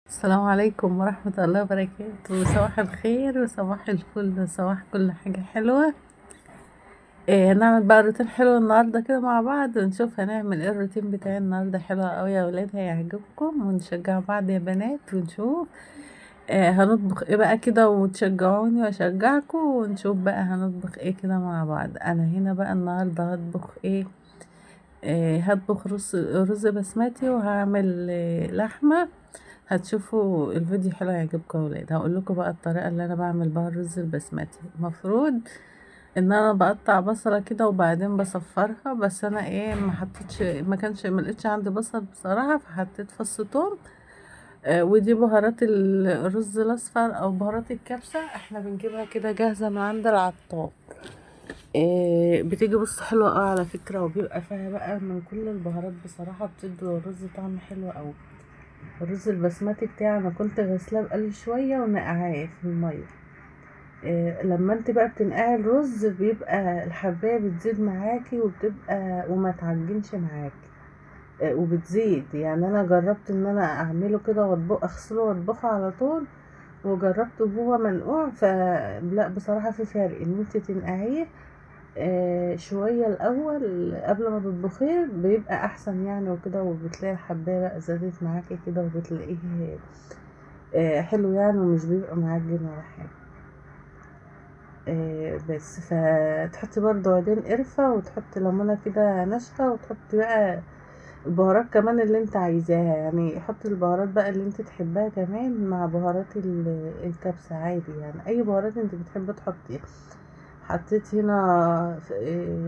السلام عليكم ورحمة الله وبركاته. صباح الخير وصباح الفل وصباح كل حاجة حلوة. هنعمل بقى روتين حلو النهاردة كده مع بعض، ونشوف هنعمل ايه. الروتين بتاعي النهاردة حلو اوي يا ولاد، هيعجبكم، ونشجع بعض يا بنات، ونشوف هنطبخ ايه بقى كده، وتشجعوني واشجعكم، ونشوف بقى هنطبخ ايه كده مع بعض. انا هنا بقى النهاردة هطبخ ايه. هطبخ رز بسمتي، وهعمل لحمة. هتشوفوا الفيديو حلو هيعجبكم يا ولاد. هقول لكم بقى الطريقه اللي انا بعمل بها الرز البسمتي. المفروض ان انا بقطع بصله كده وبعدين بصفرها، بس انا ايه ما حطيتش، ما لقيتش عندي بصل بصراحه، فحطيت فص ثوم. ودي بهارات الرز الاصفر او بهارات الكبسه، احنا بنجيبها كده جاهزه من عند العطار. بتيجي بص حلوه على فكره، وبيبقى فيها بقى من كل البهارات بصراحه، بتدي الرز طعم حلو قوي. الرز البسمتي بتاعي انا كنت غسلاه بقالي شويه ونقعاه في الميه. لما انت بقى بتنقعي الرز بيبقى الحبايه بتزيد معاكي، وما تعجنش معاكي. وبتزيد يعني. انا جربت ان انا اعمله كده اغسله واطبخه على طول، وجربته وهو منقوع، فلا بصراحه في فرق ان انت تنقعيه شويه الاول قبل ما تطبخيه، بيبقى احسن يعني وكده. وبتلاقي الحبايه بقى زادت معاكي كده، وبتلاقيه حلو يعني، ومش بيبقى معجن ولا حاجة. بس فتحطي برضو عودين قرفة، وتحطي ليمونة كده ناشفة، وتحطي بقى البهارات كمان اللي انت عايزاها. يعني حطي البهارات بقى اللي انت تحبها كمان مع بهارات الكبسة عادي، يعني اي بهارات انت بتحبي تحطيها. حطيت هنا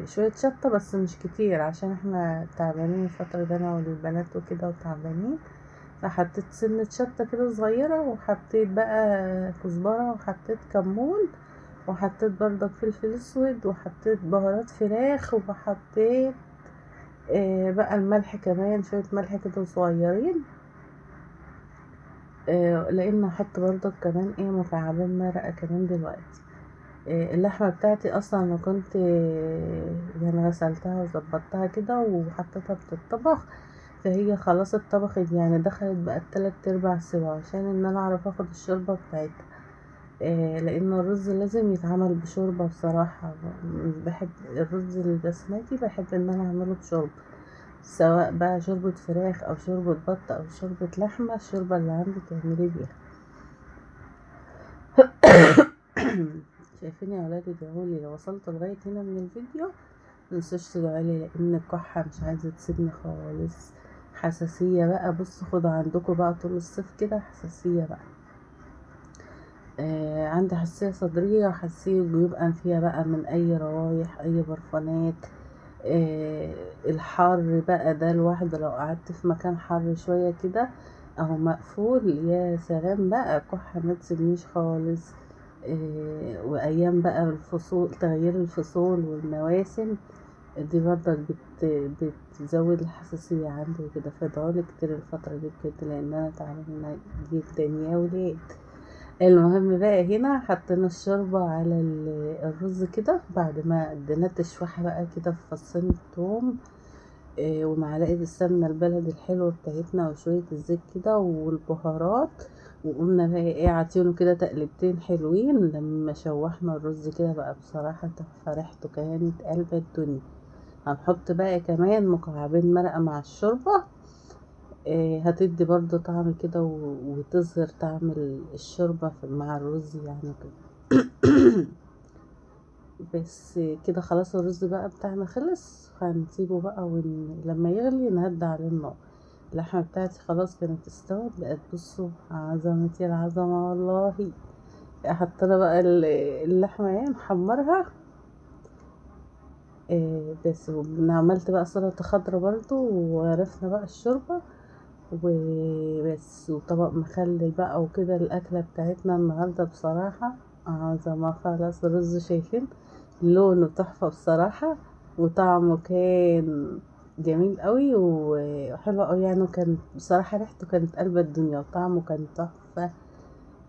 شوية شطة بس مش كتير، عشان احنا تعبانين الفترة دي انا والبنات وكده وتعبانين. فحطيت سنة شطة كده صغيرة، وحطيت بقى كزبرة، وحطيت كمون، وحطيت برضك فلفل اسود، وحطيت بهارات فراخ، وحطيت بقى الملح كمان، شوية ملح كده صغيرين. لان هحط برضك كمان ايه مكعبين مرقة كمان دلوقتي. اللحمة بتاعتي اصلا انا كنت يعني غسلتها وظبطتها كده وحطيتها بتطبخ، فهي خلاص اتطبخت يعني، دخلت بقى 3/4 سوا، عشان ان انا اعرف اخد الشوربة بتاعتها. لان الرز لازم يتعمل بشوربة بصراحة. مش بحب الرز البسمتي، بحب ان انا اعمله بشوربة، سواء بقى شوربة فراخ او شوربة بط او شوربة لحمة، الشوربة اللي عندك اعملي بيها. شايفين يا ولاد؟ ادعولي لو وصلت لغاية هنا من الفيديو، متنسوش تدعولي، لان الكحة مش عايزة تسيبني خالص. حساسية بقى، بص خدوا عندكم بقى طول الصيف كده حساسية بقى. عندي حساسية صدرية وحساسية جيوب أنفية بقى، من أي روايح أي برفانات. الحر بقى ده لوحده، لو قعدت في مكان حر شوية كده أو مقفول، يا سلام بقى، كحة ما تسيبنيش خالص. وأيام بقى الفصول، تغيير الفصول والمواسم، دي برضك بتزود الحساسية عندي وكده. فادعولي كتير الفترة دي بجد، لأن أنا تعبانة جدا يا ولاد. المهم بقى هنا حطينا الشوربة على الرز كده، بعد ما اديناه تشويحة بقى كده في فصين توم، ومعلقة السمنة البلدي الحلوة بتاعتنا، وشوية الزيت كده والبهارات. وقلنا بقى ايه عطيله كده تقلبتين حلوين. لما شوحنا الرز كده بقى بصراحة تحفة، ريحته كانت قلب الدنيا. هنحط بقى كمان مكعبين مرقة مع الشوربة، هتدي برضو طعم كده، وتظهر طعم الشوربة مع الرز يعني كده. بس كده خلاص الرز بقى بتاعنا خلص، هنسيبه بقى لما يغلي نهدى عليه النار. اللحمة بتاعتي خلاص كانت استوت، بقت بصوا عظمتي العظمة والله. حطينا بقى اللحمة ايه نحمرها. بس عملت بقى سلطة خضرا برضو، وعرفنا بقى الشوربة وبس، وطبق مخلل بقى وكده. الأكلة بتاعتنا النهاردة بصراحة عظمة. خلاص الرز شايفين لونه تحفة بصراحة، وطعمه كان جميل قوي وحلو قوي يعني. وكان بصراحة ريحته كانت قلب الدنيا، وطعمه كان تحفة.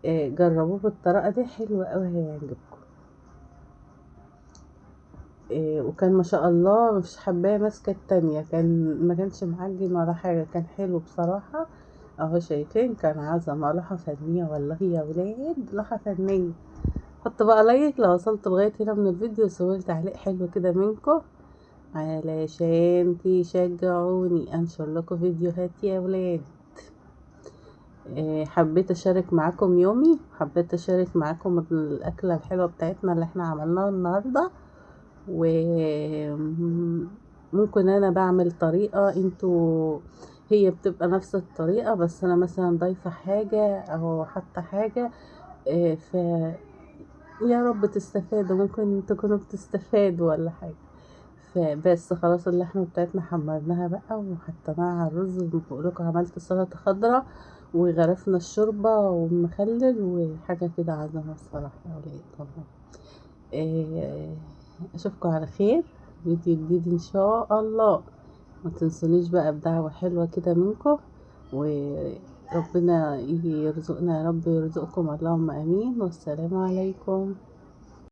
جربوه بالطريقة دي، حلوة قوي هيعجبكم. وكان ما شاء الله مفيش حباية ماسكة التانية، ما كانش معجن ولا حاجة، كان حلو بصراحة. اهو شايفين كان عظمة، لوحة فنية والله يا ولاد، لوحة فنية. حط بقى لايك لو وصلت لغاية هنا من الفيديو، وسوي تعليق حلو كده منكم علشان تشجعوني انشر لكم فيديوهات يا ولاد. حبيت اشارك معاكم يومي، حبيت اشارك معاكم الاكلة الحلوة بتاعتنا اللي احنا عملناها النهاردة. وممكن انا بعمل طريقة انتوا، هي بتبقى نفس الطريقة بس انا مثلا ضايفة حاجة او حاطة حاجة. ف يا رب تستفادوا، ممكن تكونوا بتستفادوا ولا حاجة. فبس خلاص اللحمة بتاعتنا حمرناها بقى وحطيناها على الرز، وفوقلكم عملت سلطة خضراء وغرفنا الشوربة ومخلل وحاجة كده عظمة الصراحة يا ولاد والله. آه، اشوفكم على خير، فيديو جديد ان شاء الله. ما تنسونيش بقى بدعوة حلوة كده منكم، وربنا يرزقنا يا رب، يرزقكم اللهم امين، والسلام عليكم.